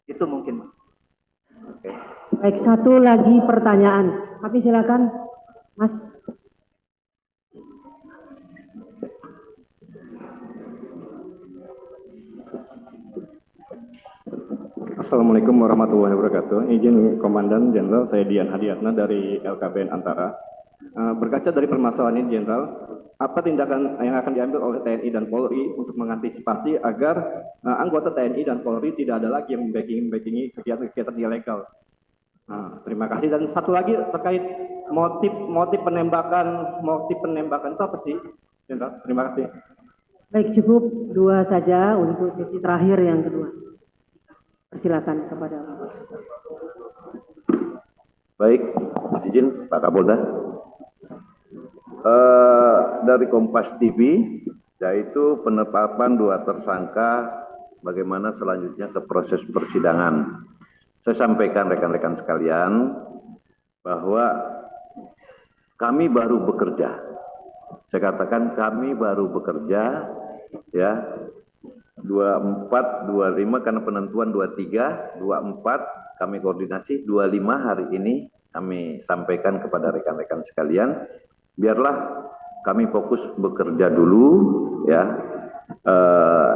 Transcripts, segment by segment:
Itu mungkin. Oke. Baik, satu lagi pertanyaan. Kami silakan, Mas. Assalamualaikum warahmatullahi wabarakatuh. Izin Komandan Jenderal, saya Dian Hadiatna dari LKBN Antara. Berkaca dari permasalahan ini, Jenderal, apa tindakan yang akan diambil oleh TNI dan Polri untuk mengantisipasi agar anggota TNI dan Polri tidak ada lagi yang membackingi kegiatan-kegiatan ilegal? Terima kasih. Dan satu lagi terkait motif penembakan itu apa sih, Jenderal? Terima kasih. Baik, cukup dua saja untuk sesi terakhir yang kedua. Persilakan kepada Bapak. Baik, izin Pak Kapolda. Dari Kompas TV, yaitu penetapan 2 tersangka, bagaimana selanjutnya ke proses persidangan. Saya sampaikan rekan-rekan sekalian bahwa kami baru bekerja. Saya katakan kami baru bekerja, ya, 24, 25 karena penentuan 23, 24 kami koordinasi, 25 hari ini kami sampaikan kepada rekan-rekan sekalian, biarlah kami fokus bekerja dulu, ya.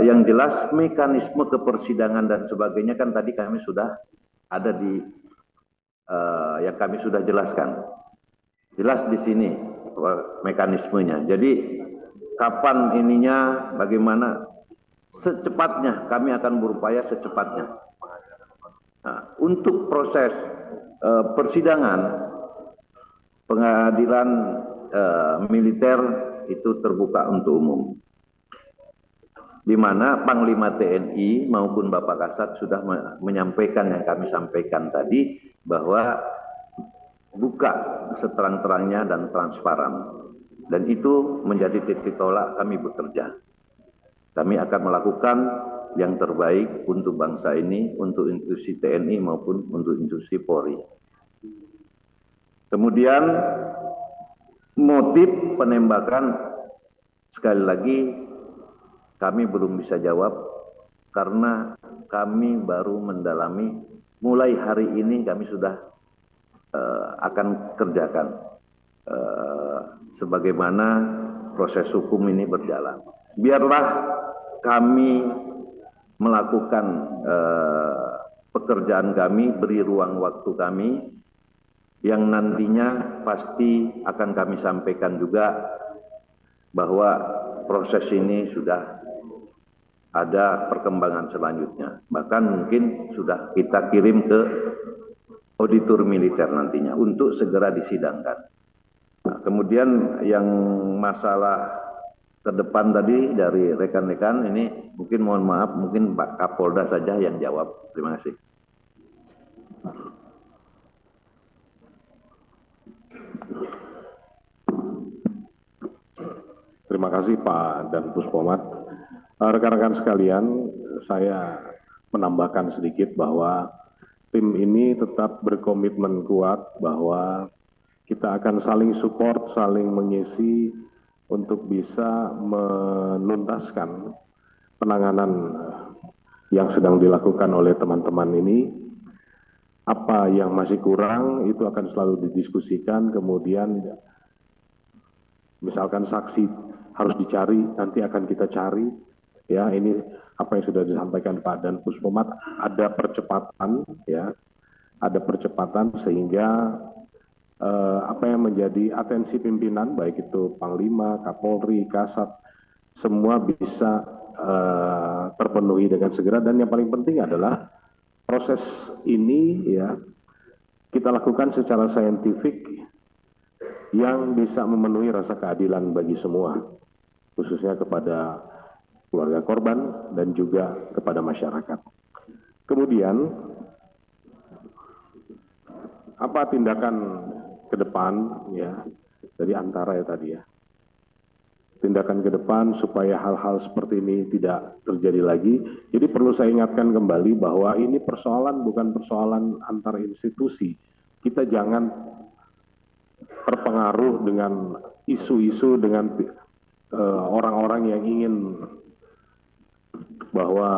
Yang jelas mekanisme kepersidangan dan sebagainya kan tadi kami sudah ada di yang kami sudah jelaskan. Jelas di sini mekanismenya. Jadi kapan ininya, bagaimana, secepatnya kami akan berupaya secepatnya. Nah, untuk proses persidangan pengadilan militer itu terbuka untuk umum, di mana Panglima TNI maupun Bapak Kasat sudah menyampaikan yang kami sampaikan tadi, bahwa buka seterang-terangnya dan transparan, dan itu menjadi titik tolak kami bekerja. Kami akan melakukan yang terbaik untuk bangsa ini, untuk institusi TNI maupun untuk institusi Polri. Kemudian motif penembakan, sekali lagi kami belum bisa jawab karena kami baru mendalami. Mulai hari ini kami sudah akan kerjakan sebagaimana proses hukum ini berjalan. Biarlah kami melakukan pekerjaan kami, beri ruang waktu kami, yang nantinya pasti akan kami sampaikan juga bahwa proses ini sudah ada perkembangan selanjutnya. Bahkan mungkin sudah kita kirim ke auditor militer nantinya untuk segera disidangkan. Nah, kemudian yang masalah ke depan tadi dari rekan-rekan ini, mungkin mohon maaf, mungkin Pak Kapolda saja yang jawab. Terima kasih. Terima kasih Pak Dan Puspomat. Rekan-rekan sekalian, saya menambahkan sedikit bahwa tim ini tetap berkomitmen kuat bahwa kita akan saling support, saling mengisi untuk bisa menuntaskan penanganan yang sedang dilakukan oleh teman-teman ini. Apa yang masih kurang itu akan selalu didiskusikan, kemudian misalkan saksi harus dicari, nanti akan kita cari. Ya, ini apa yang sudah disampaikan Pak Dan Puspomat, ada percepatan, ya, ada percepatan sehingga apa yang menjadi atensi pimpinan, baik itu Panglima, Kapolri, Kasat, semua bisa terpenuhi dengan segera. Dan yang paling penting adalah proses ini, ya, kita lakukan secara saintifik yang bisa memenuhi rasa keadilan bagi semua, khususnya kepada keluarga korban dan juga kepada masyarakat. Kemudian, apa tindakan ke depan, ya, dari Antara ya tadi, ya. Tindakan ke depan supaya hal-hal seperti ini tidak terjadi lagi. Jadi perlu saya ingatkan kembali bahwa ini persoalan bukan persoalan antar institusi. Kita jangan terpengaruh dengan isu-isu dengan orang-orang yang ingin bahwa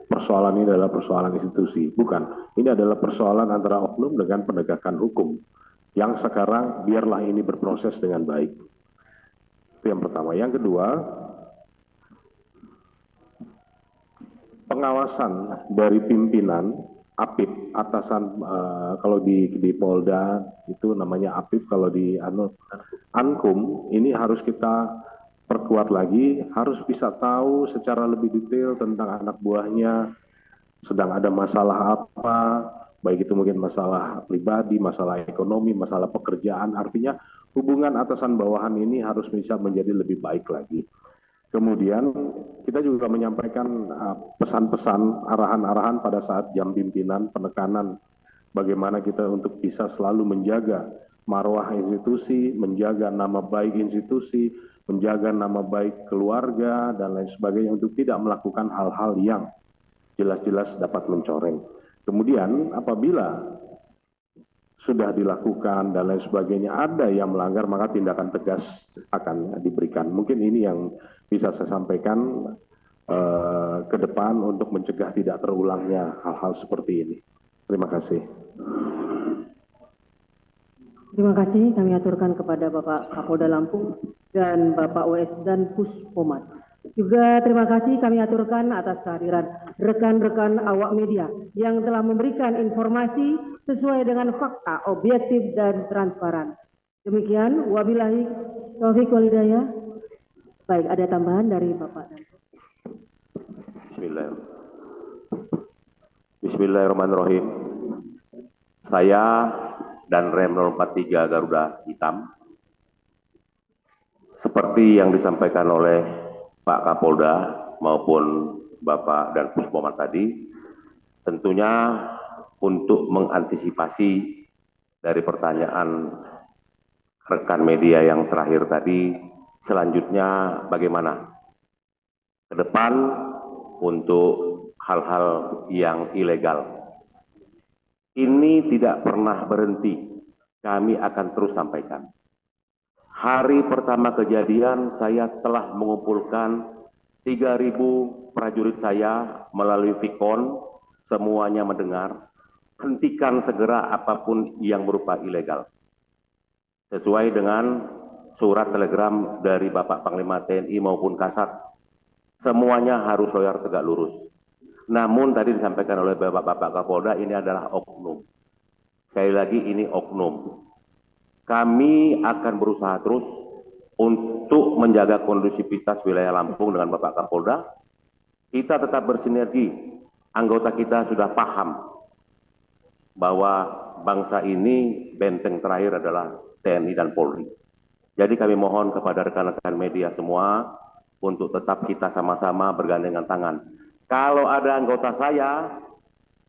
persoalan ini adalah persoalan institusi. Bukan, ini adalah persoalan antara oknum dengan penegakan hukum yang sekarang biarlah ini berproses dengan baik. Itu yang pertama. Yang kedua, pengawasan dari pimpinan APIP, atasan, kalau di Polda itu namanya APIP, kalau di Ankum ini harus kita perkuat lagi, harus bisa tahu secara lebih detail tentang anak buahnya sedang ada masalah apa, baik itu mungkin masalah pribadi, masalah ekonomi, masalah pekerjaan. Artinya hubungan atasan bawahan ini harus bisa menjadi lebih baik lagi. Kemudian kita juga menyampaikan pesan-pesan, arahan-arahan pada saat jam pimpinan, penekanan bagaimana kita untuk bisa selalu menjaga marwah institusi, menjaga nama baik institusi, menjaga nama baik keluarga, dan lain sebagainya untuk tidak melakukan hal-hal yang jelas-jelas dapat mencoreng. Kemudian apabila sudah dilakukan dan lain sebagainya, ada yang melanggar, maka tindakan tegas akan diberikan. Mungkin ini yang bisa saya sampaikan ke depan untuk mencegah tidak terulangnya hal-hal seperti ini. Terima kasih. Terima kasih kami aturkan kepada Bapak Kapolda Lampung dan Bapak WS dan Puspomat. Juga terima kasih kami aturkan atas kehadiran rekan-rekan awak media yang telah memberikan informasi sesuai dengan fakta, objektif dan transparan. Demikian, wabillahi taufiq wal hidayah. Baik, ada tambahan dari Bapak dan Bismillahirrahmanirrahim. Saya dan Rem 043 Garuda Hitam, seperti yang disampaikan oleh Pak Kapolda maupun Bapak dan Puspomat tadi, tentunya untuk mengantisipasi dari pertanyaan rekan media yang terakhir tadi, selanjutnya bagaimana ke depan untuk hal-hal yang ilegal. Ini tidak pernah berhenti, kami akan terus sampaikan. Hari pertama kejadian saya telah mengumpulkan 3.000 prajurit saya melalui Vikon, semuanya mendengar, hentikan segera apapun yang berupa ilegal. Sesuai dengan surat telegram dari Bapak Panglima TNI maupun Kasat, semuanya harus loyal tegak lurus. Namun tadi disampaikan oleh Bapak Kapolda, ini adalah oknum. Sekali lagi ini oknum. Kami akan berusaha terus untuk menjaga kondusivitas wilayah Lampung dengan Bapak Kapolda. Kita tetap bersinergi. Anggota kita sudah paham bahwa bangsa ini benteng terakhir adalah TNI dan Polri. Jadi kami mohon kepada rekan-rekan media semua untuk tetap kita sama-sama bergandengan tangan. Kalau ada anggota saya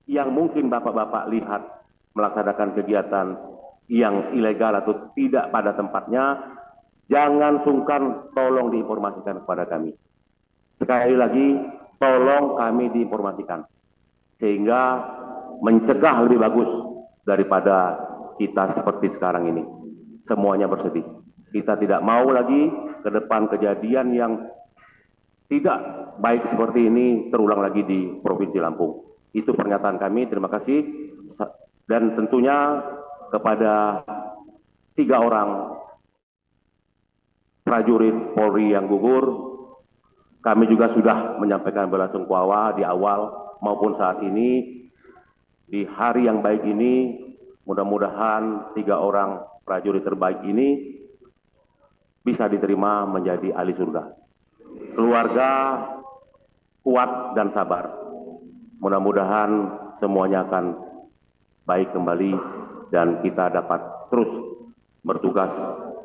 yang mungkin Bapak-Bapak lihat melaksanakan kegiatan yang ilegal atau tidak pada tempatnya, jangan sungkan tolong diinformasikan kepada kami. Sekali lagi, tolong kami diinformasikan. Sehingga mencegah lebih bagus daripada kita seperti sekarang ini. Semuanya bersedih. Kita tidak mau lagi ke depan kejadian yang tidak baik seperti ini terulang lagi di Provinsi Lampung. Itu pernyataan kami, terima kasih. Dan tentunya kepada 3 orang prajurit Polri yang gugur, kami juga sudah menyampaikan belasungkawa di awal maupun saat ini. Di hari yang baik ini, mudah-mudahan 3 orang prajurit terbaik ini bisa diterima menjadi ahli surga. Keluarga kuat dan sabar. Mudah-mudahan semuanya akan baik kembali dan kita dapat terus bertugas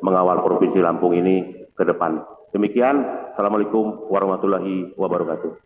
mengawal Provinsi Lampung ini ke depan. Demikian, Assalamualaikum warahmatullahi wabarakatuh.